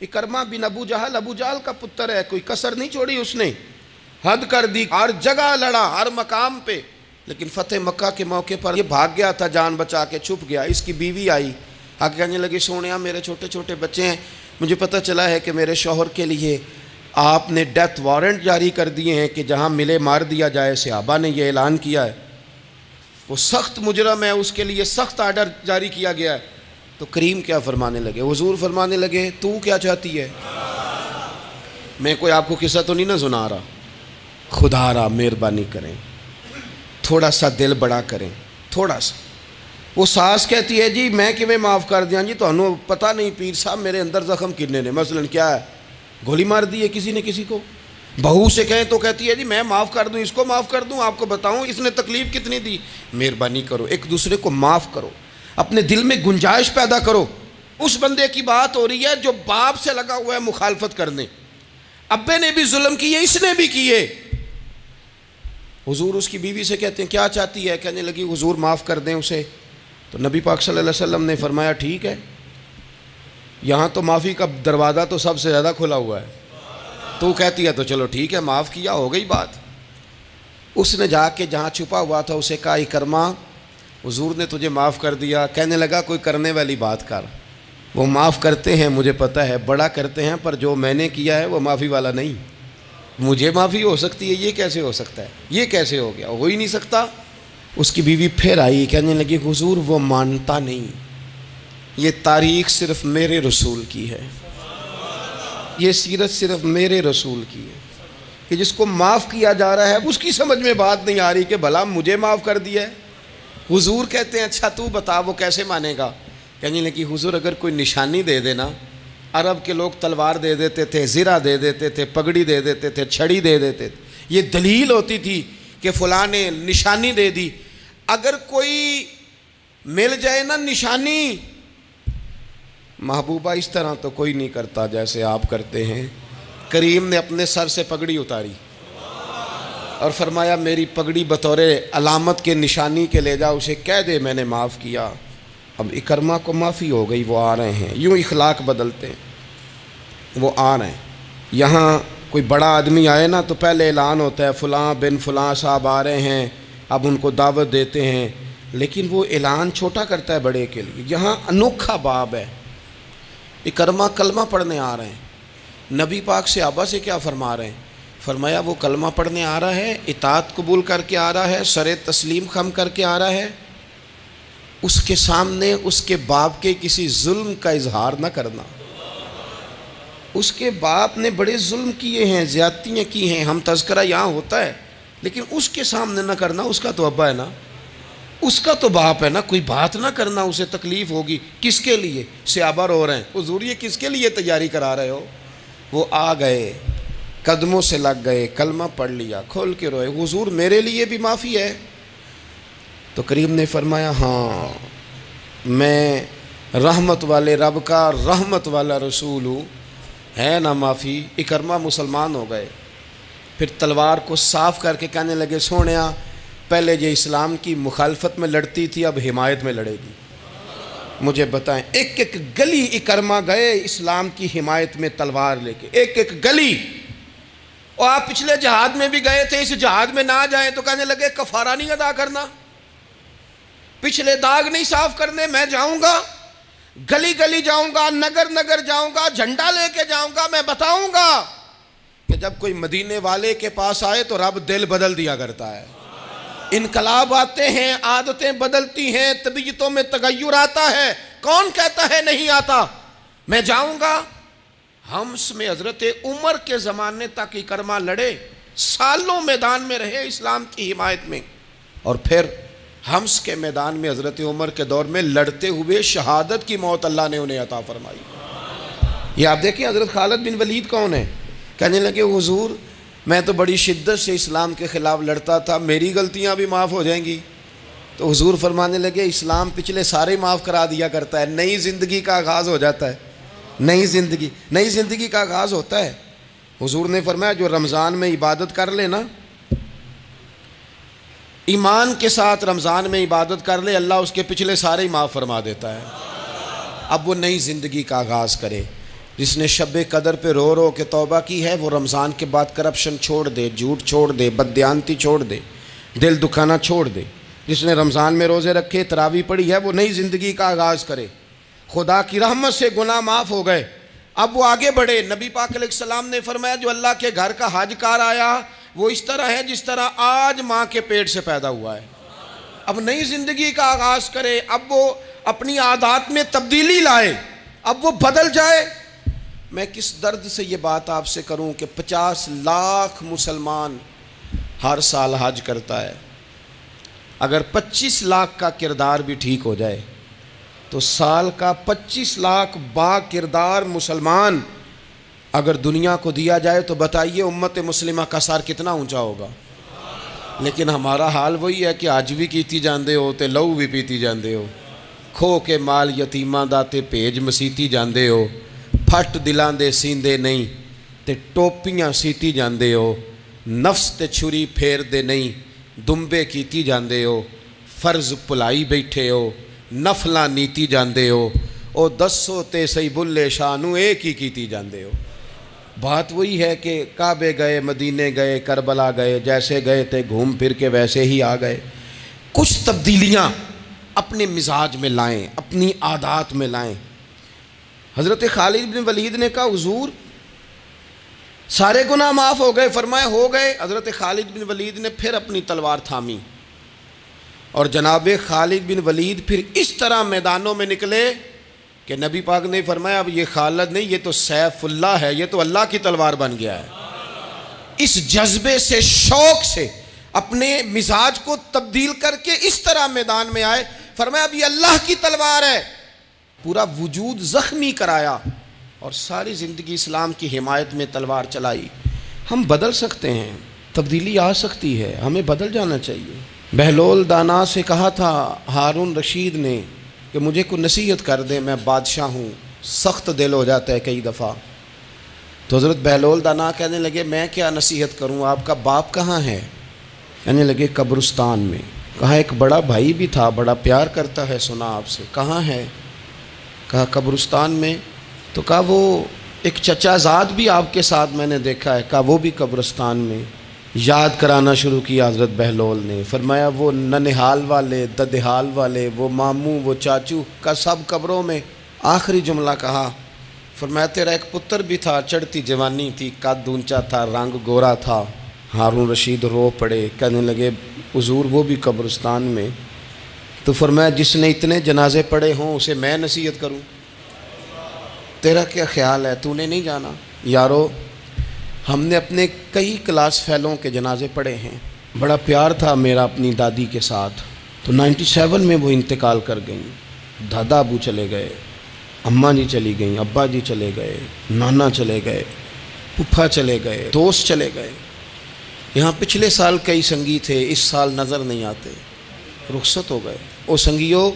اکرمہ بن ابو جہل کا پتر ہے، کوئی کسر نہیں چھوڑی اس نے، حد کر دی، ہر جگہ لڑا، ہر مقام پہ، لیکن فتح مکہ کے موقع پر یہ بھاگ گیا تھا، جان بچا کے چھپ گیا۔ اس کی بیوی آئی، آگے کہنے لگی سونیا میرے چھوٹے چھوٹے بچے ہیں، مجھے پتہ چلا ہے کہ میرے شوہر کے لیے آپ نے ڈیتھ وارنٹ جاری کر دیے ہیں کہ جہاں ملے مار دیا جائے، صحابہ نے یہ اعلان کیا ہے، وہ سخت مجرم ہے، اس کے لیے سخت آرڈر جاری کیا گیا ہے۔ تو کریم کیا فرمانے لگے؟ حضور فرمانے لگے تو کیا چاہتی ہے؟ میں کوئی آپ کو قصہ تو نہیں نہ سنا رہا، خدا را مہربانی کریں، تھوڑا سا دل بڑا کریں، تھوڑا سا۔ وہ ساس کہتی ہے جی میں کیویں معاف کر دیاں جی، تانوں پتہ نہیں پیر صاحب میرے اندر زخم کتنے نے، مثلا کیا ہے، گولی مار دی ہے کسی نے کسی کو۔ بہو سے کہیں تو کہتی ہے جی میں معاف کر دوں، اس کو معاف کر دوں، آپ کو بتاؤں اس نے تکلیف کتنی دی۔ مہربانی کرو ایک دوسرے کو معاف کرو، اپنے دل میں گنجائش پیدا کرو۔ اس بندے کی بات ہو رہی ہے جو باپ سے لگا ہوا ہے مخالفت کرنے، ابے نے بھی ظلم کیے، اس نے بھی کیے۔ حضور اس کی بیوی سے کہتے ہیں کیا چاہتی ہے؟ کہنے لگی حضور معاف کر دیں اسے۔ تو نبی پاک صلی اللہ علیہ وسلم نے فرمایا ٹھیک ہے، یہاں تو معافی کا دروازہ تو سب سے زیادہ کھلا ہوا ہے، تو کہتی ہے تو چلو ٹھیک ہے معاف کیا، ہو گئی بات۔ اس نے جا کے جہاں چھپا ہوا تھا اسے کہا اکرمہ حضور نے تجھے معاف کر دیا۔ کہنے لگا کوئی کرنے والی بات کر، وہ معاف کرتے ہیں مجھے پتہ ہے، بڑا کرتے ہیں، پر جو میں نے کیا ہے وہ معافی والا نہیں۔ مجھے معافی ہو سکتی ہے، یہ کیسے ہو سکتا ہے، یہ کیسے ہو گیا، ہو ہی نہیں سکتا۔ اس کی بیوی پھر آئی، کہنے لگی حضور وہ مانتا نہیں، یہ تاریخ صرف میرے رسول کی ہے، یہ سیرت صرف میرے رسول کی ہے، کہ جس کو معاف کیا جا رہا ہے اس کی سمجھ میں بات نہیں آ رہی کہ بھلا مجھے معاف کر دیا ہے۔ حضور کہتے ہیں اچھا تو بتا وہ کیسے مانے گا؟ کہنے لگی حضور اگر کوئی نشانی دے دینا، عرب کے لوگ تلوار دے دیتے تھے، زرہ دے دیتے تھے، پگڑی دے دیتے تھے، چھڑی دے دیتے تھے، یہ دلیل ہوتی تھی کہ فلاں نے نشانی دے دی۔ اگر کوئی مل جائے نا نشانی، محبوبہ اس طرح تو کوئی نہیں کرتا جیسے آپ کرتے ہیں۔ کریم نے اپنے سر سے پگڑی اتاری اور فرمایا میری پگڑی بطور علامت کے نشانی کے لے جا، اسے کہہ دے میں نے معاف کیا۔ اب اکرمہ کو معافی ہو گئی، وہ آ رہے ہیں، یوں اخلاق بدلتے ہیں، وہ آ رہے ہیں۔ یہاں کوئی بڑا آدمی آئے نا تو پہلے اعلان ہوتا ہے فلاں بن فلاں صاحب آ رہے ہیں، اب ان کو دعوت دیتے ہیں، لیکن وہ اعلان چھوٹا کرتا ہے بڑے کے لیے۔ یہاں انوکھا باب ہے، اکرمہ کلمہ پڑھنے آ رہے ہیں، نبی پاک صحابہ سے کیا فرما رہے ہیں؟ فرمایا وہ کلمہ پڑھنے آ رہا ہے، اطاعت قبول کر کے آ رہا ہے، سر تسلیم خم کر کے آ رہا ہے، اس کے سامنے اس کے باپ کے کسی ظلم کا اظہار نہ کرنا۔ اس کے باپ نے بڑے ظلم کیے ہیں، زیادتیاں کی ہیں، ہم تذکرہ یہاں ہوتا ہے، لیکن اس کے سامنے نہ کرنا، اس کا تو ابا ہے نا، اس کا تو باپ ہے نا، کوئی بات نہ کرنا، اسے تکلیف ہوگی۔ کس کے لیے؟ صحابہ رو رہے ہیں، حضور یہ کس کے لیے تیاری کرا رہے ہو؟ وہ آ گئے، قدموں سے لگ گئے، کلمہ پڑھ لیا، کھول کے روئے، حضور میرے لیے بھی معافی ہے؟ تو کریم نے فرمایا ہاں میں رحمت والے رب کا رحمت والا رسول ہوں، ہے نا معافی۔ اکرمہ مسلمان ہو گئے، پھر تلوار کو صاف کر کے کہنے لگے سونیا پہلے یہ اسلام کی مخالفت میں لڑتی تھی، اب حمایت میں لڑے گی، مجھے بتائیں۔ ایک ایک گلی اکرمہ گئے اسلام کی حمایت میں تلوار لے کے، ایک ایک گلی۔ اور آپ پچھلے جہاد میں بھی گئے تھے، اس جہاد میں نہ جائیں تو کہنے لگے کفارہ نہیں ادا کرنا، پچھلے داغ نہیں صاف کرنے، میں جاؤں گا، گلی گلی جاؤں گا، نگر نگر جاؤں گا، جھنڈا لے کے جاؤں گا، میں بتاؤں گا کہ جب کوئی مدینے والے کے پاس آئے تو رب دل بدل دیا کرتا ہے۔ انقلاب آتے ہیں، عادتیں بدلتی ہیں، طبیعتوں میں تغیر آتا ہے، کون کہتا ہے نہیں آتا؟ میں جاؤں گا۔ حمص میں حضرت عمر کے زمانے تک اکرمہ لڑے، سالوں میدان میں رہے اسلام کی حمایت میں، اور پھر حمص کے میدان میں حضرت عمر کے دور میں لڑتے ہوئے شہادت کی موت اللہ نے انہیں عطا فرمائی۔ یہ آپ دیکھیں حضرت خالد بن ولید کون ہے؟ کہنے لگے حضور میں تو بڑی شدت سے اسلام کے خلاف لڑتا تھا، میری غلطیاں بھی معاف ہو جائیں گی؟ تو حضور فرمانے لگے اسلام پچھلے سارے معاف کرا دیا کرتا ہے، نئی زندگی کا آغاز ہو جاتا ہے، نئی زندگی کا آغاز ہوتا ہے۔ حضور نے فرمایا جو رمضان میں عبادت کر لے نا، ایمان کے ساتھ رمضان میں عبادت کر لے، اللہ اس کے پچھلے سارے معاف فرما دیتا ہے۔ اب وہ نئی زندگی کا آغاز کرے، جس نے شب قدر پہ رو رو کے توبہ کی ہے وہ رمضان کے بعد کرپشن چھوڑ دے، جھوٹ چھوڑ دے، بددیانتی چھوڑ دے، دل دکھانا چھوڑ دے۔ جس نے رمضان میں روزے رکھے، تراویح پڑھی ہے، وہ نئی زندگی کا آغاز کرے۔ خدا کی رحمت سے گناہ معاف ہو گئے، اب وہ آگے بڑھے۔ نبی پاک علیہ السلام نے فرمایا جو اللہ کے گھر کا حج کار آیا وہ اس طرح ہے جس طرح آج ماں کے پیٹ سے پیدا ہوا ہے۔ اب نئی زندگی کا آغاز کرے، اب وہ اپنی عادات میں تبدیلی لائے، اب وہ بدل جائے۔ میں کس درد سے یہ بات آپ سے کروں کہ 50 لاکھ مسلمان ہر سال حج کرتا ہے، اگر 25 لاکھ کا کردار بھی ٹھیک ہو جائے تو سال کا 25 لاکھ با کردار مسلمان اگر دنیا کو دیا جائے تو بتائیے امت مسلمہ کا سر کتنا اونچا ہوگا۔ لیکن ہمارا حال وہی ہے کہ آج بھی کیتی جاندے ہو تے لہو بھی پیتی جاندے ہو، کھو کے مال یتیماں دا تے بھیج مسیتی جاندے ہو، پھٹ دلاں دے سیندے نہیں تے ٹوپیاں سیتی جاندے ہو، نفس تے چھری پھیر دے نہیں دمبے کیتی جاندے ہو، فرض پلائی بیٹھے ہو، نفلاں نیتی جاندے ہو، او دسو تے سی بلے شانو ایک ہی کیتی جاندے ہو۔ بات وہی ہے کہ کعبے گئے، مدینے گئے، کربلا گئے، جیسے گئے تھے گھوم پھر کے ویسے ہی آ گئے۔ کچھ تبدیلیاں اپنے مزاج میں لائیں، اپنی عادات میں لائیں۔ حضرت خالد بن ولید نے کہا حضور سارے گناہ معاف ہو گئے؟ فرمایا ہو گئے۔ حضرت خالد بن ولید نے پھر اپنی تلوار تھامی اور جناب خالد بن ولید پھر اس طرح میدانوں میں نکلے کہ نبی پاک نے فرمایا اب یہ خالد نہیں، یہ تو سیف اللہ ہے، یہ تو اللہ کی تلوار بن گیا ہے۔ اس جذبے سے، شوق سے اپنے مزاج کو تبدیل کر کے اس طرح میدان میں آئے، فرمایا اب یہ اللہ کی تلوار ہے۔ پورا وجود زخمی کرایا اور ساری زندگی اسلام کی حمایت میں تلوار چلائی۔ ہم بدل سکتے ہیں، تبدیلی آ سکتی ہے، ہمیں بدل جانا چاہیے۔ بہلول دانا سے کہا تھا ہارون رشید نے کہ مجھے کوئی نصیحت کر دے، میں بادشاہ ہوں، سخت دل ہو جاتا ہے کئی دفعہ۔ تو حضرت بہلول دانا کہنے لگے میں کیا نصیحت کروں، آپ کا باپ کہاں ہے؟ کہنے لگے قبرستان میں۔ کہا ایک بڑا بھائی بھی تھا، بڑا پیار کرتا ہے، سنا آپ سے، کہاں ہے؟ کہا قبرستان میں۔ تو کہا وہ ایک چچا زاد بھی آپ کے ساتھ میں نے دیکھا ہے، کہا وہ بھی قبرستان میں۔ یاد کرانا شروع کیا حضرت بہلول نے، فرمایا وہ ننہال والے، ددہال والے، وہ ماموں، وہ چاچو کا سب قبروں میں۔ آخری جملہ کہا، فرمایا تیرا ایک پتر بھی تھا، چڑھتی جوانی تھی، قد اونچا تھا، رنگ گورا تھا۔ ہارون رشید رو پڑے، کہنے لگے حضور وہ بھی قبرستان میں۔ تو فرمایا جس نے اتنے جنازے پڑھے ہوں اسے میں نصیحت کروں؟ تیرا کیا خیال ہے، تو نے نہیں جانا؟ یارو ہم نے اپنے کئی کلاس فیلوں کے جنازے پڑھے ہیں، بڑا پیار تھا میرا اپنی دادی کے ساتھ، تو 97 میں وہ انتقال کر گئیں، دادا ابو چلے گئے، اماں جی چلی گئیں، ابا جی چلے گئے، نانا چلے گئے، پھپھا چلے گئے، دوست چلے گئے۔ یہاں پچھلے سال کئی سنگی تھے، اس سال نظر نہیں آتے، رخصت ہو گئے۔ او سنگیو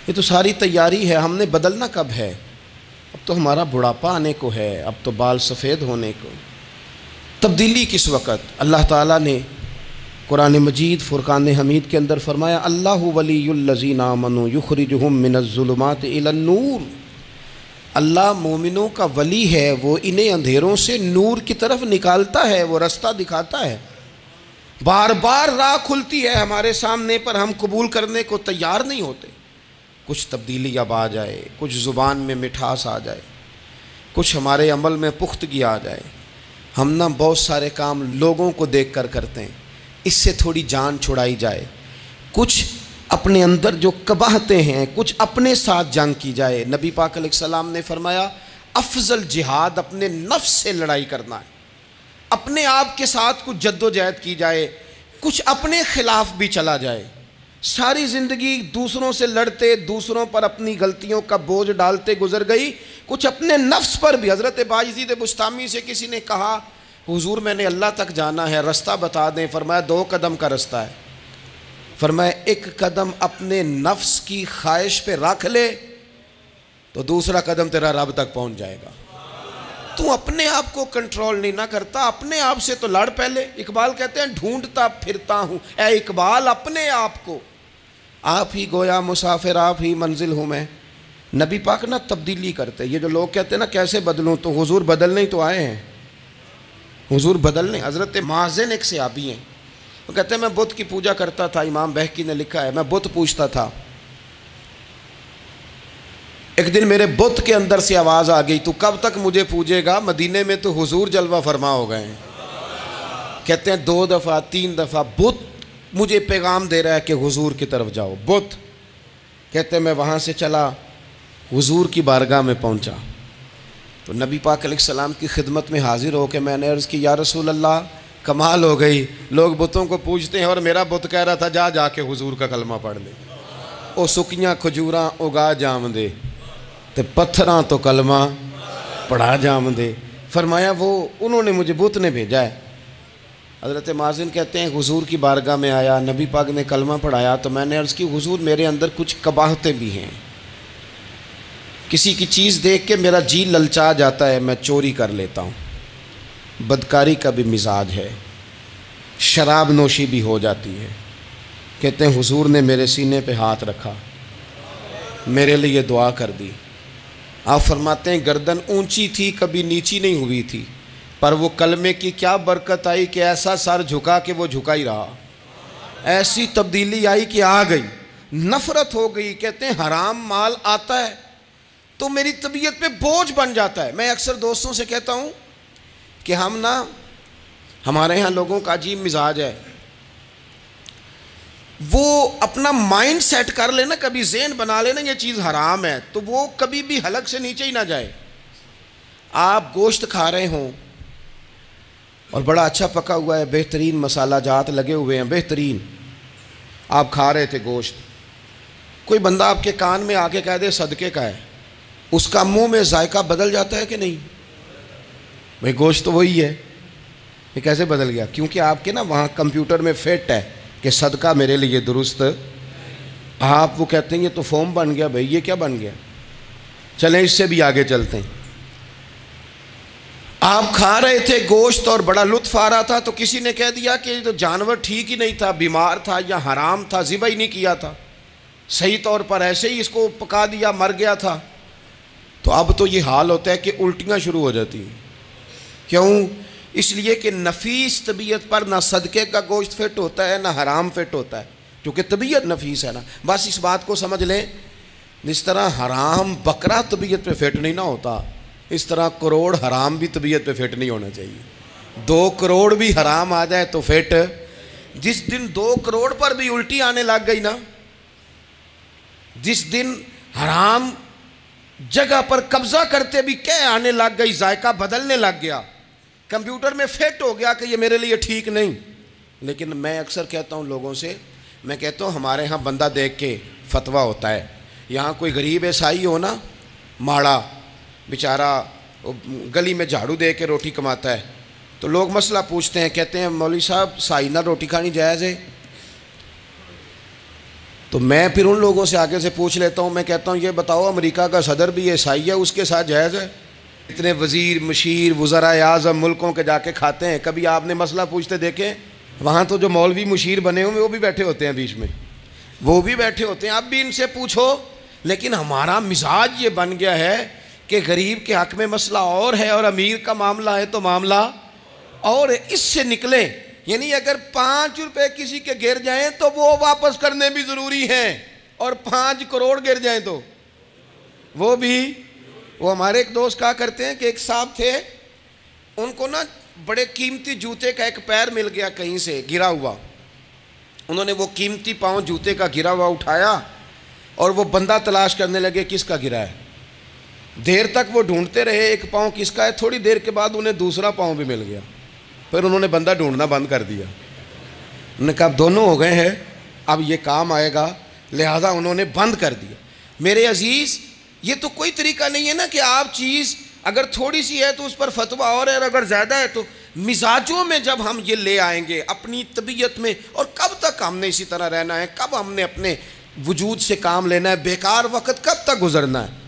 یہ تو ساری تیاری ہے، ہم نے بدلنا کب ہے؟ اب تو ہمارا بڑھاپا آنے کو ہے، اب تو بال سفید ہونے کو۔ تبدیلی کس وقت؟ اللہ تعالیٰ نے قرآن مجید فرقان حمید کے اندر فرمایا اللہ ولی الذین آمنوا یخرجہم من الظلمات الی النور۔ اللہ مومنوں کا ولی ہے، وہ انہیں اندھیروں سے نور کی طرف نکالتا ہے، وہ رستہ دکھاتا ہے۔ بار بار راہ کھلتی ہے ہمارے سامنے پر ہم قبول کرنے کو تیار نہیں ہوتے۔ کچھ تبدیلی اب آ جائے، کچھ زبان میں مٹھاس آ جائے، کچھ ہمارے عمل میں پختگی آ جائے۔ ہم نہ بہت سارے کام لوگوں کو دیکھ کر کرتے ہیں، اس سے تھوڑی جان چھڑائی جائے۔ کچھ اپنے اندر جو قباہتیں ہیں، کچھ اپنے ساتھ جنگ کی جائے۔ نبی پاک علیہ السلام نے فرمایا افضل جہاد اپنے نفس سے لڑائی کرنا ہے، اپنے آپ کے ساتھ کچھ جد و جہد کی جائے، کچھ اپنے خلاف بھی چلا جائے۔ ساری زندگی دوسروں سے لڑتے، دوسروں پر اپنی غلطیوں کا بوجھ ڈالتے گزر گئی، کچھ اپنے نفس پر بھی۔ حضرت بایزید بستامی سے کسی نے کہا حضور میں نے اللہ تک جانا ہے، رستہ بتا دیں۔ فرمایا 2 قدم کا رستہ ہے۔ فرمایا 1 قدم اپنے نفس کی خواہش پہ رکھ لے تو دوسرا قدم تیرا رب تک پہنچ جائے گا۔ تو اپنے آپ کو کنٹرول نہیں نہ کرتا، اپنے آپ سے تو لڑ پہلے۔ اقبال کہتے ہیں ڈھونڈتا پھرتا ہوں اے اقبال اپنے آپ کو، آپ ہی گویا مسافر، آپ ہی منزل ہوں میں، نبی پاک نا تبدیلی کرتے. یہ جو لوگ کہتے ہیں نا کیسے بدلوں, تو حضور بدلنے ہی تو آئے ہیں. حضور بدلنے. حضرت مازن ایک صحابی ہیں, وہ کہتے ہیں میں بت کی پوجا کرتا تھا, امام بہقی نے لکھا ہے, میں بت پوجتا تھا. ایک دن میرے بت کے اندر سے آواز آ گئی, تو کب تک مجھے پوجے گا, مدینے میں تو حضور جلوہ فرما ہو گئے ہیں. کہتے ہیں 2 دفعہ 3 دفعہ بت مجھے پیغام دے رہا ہے کہ حضور کی طرف جاؤ. بت. کہتے ہیں میں وہاں سے چلا, حضور کی بارگاہ میں پہنچا تو نبی پاک علیہ السلام کی خدمت میں حاضر ہو کے میں نے عرض کی, یا رسول اللہ کمال ہو گئی, لوگ بتوں کو پوجتے ہیں اور میرا بت کہہ رہا تھا جا کے حضور کا کلمہ پڑھ لے. او سکیاں کھجوراں اگا جام دے تے پتھراں تو کلمہ پڑھا جام دے. فرمایا وہ انہوں نے مجھے بت نے بھیجا ہے. حضرت مازن کہتے ہیں حضور کی بارگاہ میں آیا, نبی پاک نے کلمہ پڑھایا تو میں نے عرض کی حضور میرے اندر کچھ قباحتیں بھی ہیں, کسی کی چیز دیکھ کے میرا جی للچا جاتا ہے, میں چوری کر لیتا ہوں, بدکاری کا بھی مزاج ہے, شراب نوشی بھی ہو جاتی ہے. کہتے ہیں حضور نے میرے سینے پہ ہاتھ رکھا, میرے لیے دعا کر دی. آپ فرماتے ہیں گردن اونچی تھی کبھی نیچی نہیں ہوئی تھی, پر وہ کلمے کی کیا برکت آئی کہ ایسا سر جھکا کہ وہ جھکا ہی رہا. ایسی تبدیلی آئی کہ آ گئی, نفرت ہو گئی. کہتے ہیں حرام مال آتا ہے تو میری طبیعت پہ بوجھ بن جاتا ہے. میں اکثر دوستوں سے کہتا ہوں کہ ہمارے ہاں لوگوں کا عجیب مزاج ہے, وہ اپنا مائنڈ سیٹ کر لینا, کبھی ذہن بنا لینا یہ چیز حرام ہے تو وہ کبھی بھی حلق سے نیچے ہی نہ جائے. آپ گوشت کھا رہے ہوں اور بڑا اچھا پکا ہوا ہے, بہترین مسالہ جات لگے ہوئے ہیں, بہترین, آپ کھا رہے تھے گوشت, کوئی بندہ آپ کے کان میں آ کے کہہ دے صدقے کا ہے, اس کا منہ میں ذائقہ بدل جاتا ہے کہ نہیں؟ بھئی گوشت تو وہی ہے, یہ کیسے بدل گیا؟ کیونکہ آپ کے نا وہاں کمپیوٹر میں فٹ ہے کہ صدقہ میرے لیے درست. آپ وہ کہتے ہیں یہ تو فارم بن گیا. بھئی یہ کیا بن گیا؟ چلیں اس سے بھی آگے چلتے ہیں. آپ کھا رہے تھے گوشت اور بڑا لطف آ رہا تھا تو کسی نے کہہ دیا کہ یہ تو جانور ٹھیک ہی نہیں تھا, بیمار تھا یا حرام تھا, ذبح ہی نہیں کیا تھا, صحیح طور پر ایسے ہی اس کو پکا دیا, مر گیا تھا. تو اب تو یہ حال ہوتا ہے کہ الٹیاں شروع ہو جاتی ہیں. کیوں؟ اس لیے کہ نفیس طبیعت پر نہ صدقے کا گوشت فٹ ہوتا ہے نہ حرام فٹ ہوتا ہے, کیونکہ طبیعت نفیس ہے نا. بس اس بات کو سمجھ لیں, جس طرح حرام بکرا طبیعت پہ فٹ نہیں نہ ہوتا, اس طرح کروڑ حرام بھی طبیعت پہ فٹ نہیں ہونا چاہیے. 2 کروڑ بھی حرام آ جائے تو فٹ. جس دن 2 کروڑ پر بھی الٹی آنے لگ گئی نا, جس دن حرام جگہ پر قبضہ کرتے بھی کہہ آنے لگ گئی, ذائقہ بدلنے لگ گیا, کمپیوٹر میں فٹ ہو گیا کہ یہ میرے لیے ٹھیک نہیں. لیکن میں اکثر کہتا ہوں لوگوں سے, میں کہتا ہوں ہمارے ہاں بندہ دیکھ کے فتویٰ ہوتا ہے. یہاں کوئی غریب عیسائی ہو نا, ماڑا بیچارہ گلی میں جھاڑو دے کے روٹی کماتا ہے, تو لوگ مسئلہ پوچھتے ہیں, کہتے ہیں مولوی صاحب سائنہ روٹی کھانی جائز ہے؟ تو میں پھر ان لوگوں سے آگے سے پوچھ لیتا ہوں, میں کہتا ہوں یہ بتاؤ امریکہ کا صدر بھی عیسائی ہے, اس کے ساتھ جائز ہے؟ اتنے وزیر مشیر وزراء اعظم ملکوں کے جا کے کھاتے ہیں, کبھی آپ نے مسئلہ پوچھتے دیکھیں؟ وہاں تو جو مولوی مشیر بنے ہوئے وہ بھی بیٹھے ہوتے ہیں بیچ میں, وہ بھی بیٹھے ہوتے ہیں, اب بھی ان سے پوچھو. لیکن ہمارا مزاج یہ بن گیا ہے کہ غریب کے حق میں مسئلہ اور ہے اور امیر کا معاملہ ہے تو معاملہ اور ہے. اس سے نکلیں, یعنی اگر 5 روپے کسی کے گر جائیں تو وہ واپس کرنے بھی ضروری ہیں, اور 5 کروڑ گر جائیں تو وہ بھی. وہ ہمارے ایک دوست کہا کرتے ہیں کہ ایک صاحب تھے, ان کو نا بڑے قیمتی جوتے کا ایک پیر مل گیا کہیں سے گرا ہوا. انہوں نے وہ قیمتی پاؤں جوتے کا گرا ہوا اٹھایا اور وہ بندہ تلاش کرنے لگے کس کا گرا ہے. دیر تک وہ ڈھونڈتے رہے ایک پاؤں کس کا ہے, تھوڑی دیر کے بعد انہیں دوسرا پاؤں بھی مل گیا. پھر انہوں نے بندہ ڈھونڈنا بند کر دیا. انہوں نے کہا اب دونوں ہو گئے ہیں, اب یہ کام آئے گا, لہذا انہوں نے بند کر دیا. میرے عزیز, یہ تو کوئی طریقہ نہیں ہے نا کہ آپ چیز اگر تھوڑی سی ہے تو اس پر فتویٰ اور ہے, اور اگر زیادہ ہے تو مزاجوں میں جب ہم یہ لے آئیں گے اپنی طبیعت میں, اور کب تک ہم نے اسی طرح رہنا ہے, کب ہم نے اپنے وجود سے کام لینا ہے, بیکار وقت کب تک گزرنا ہے.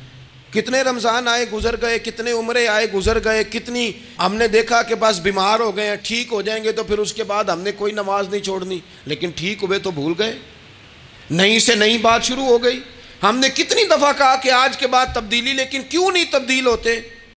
کتنے رمضان آئے گزر گئے, کتنے عمرے آئے گزر گئے, کتنی ہم نے دیکھا کہ بس بیمار ہو گئے ہیں, ٹھیک ہو جائیں گے تو پھر اس کے بعد ہم نے کوئی نماز نہیں چھوڑنی, لیکن ٹھیک ہوئے تو بھول گئے, نئی سے نئی بات شروع ہو گئی. ہم نے کتنی دفعہ کہا کہ آج کے بعد تبدیلی، لیکن کیوں نہیں تبدیل ہوتے؟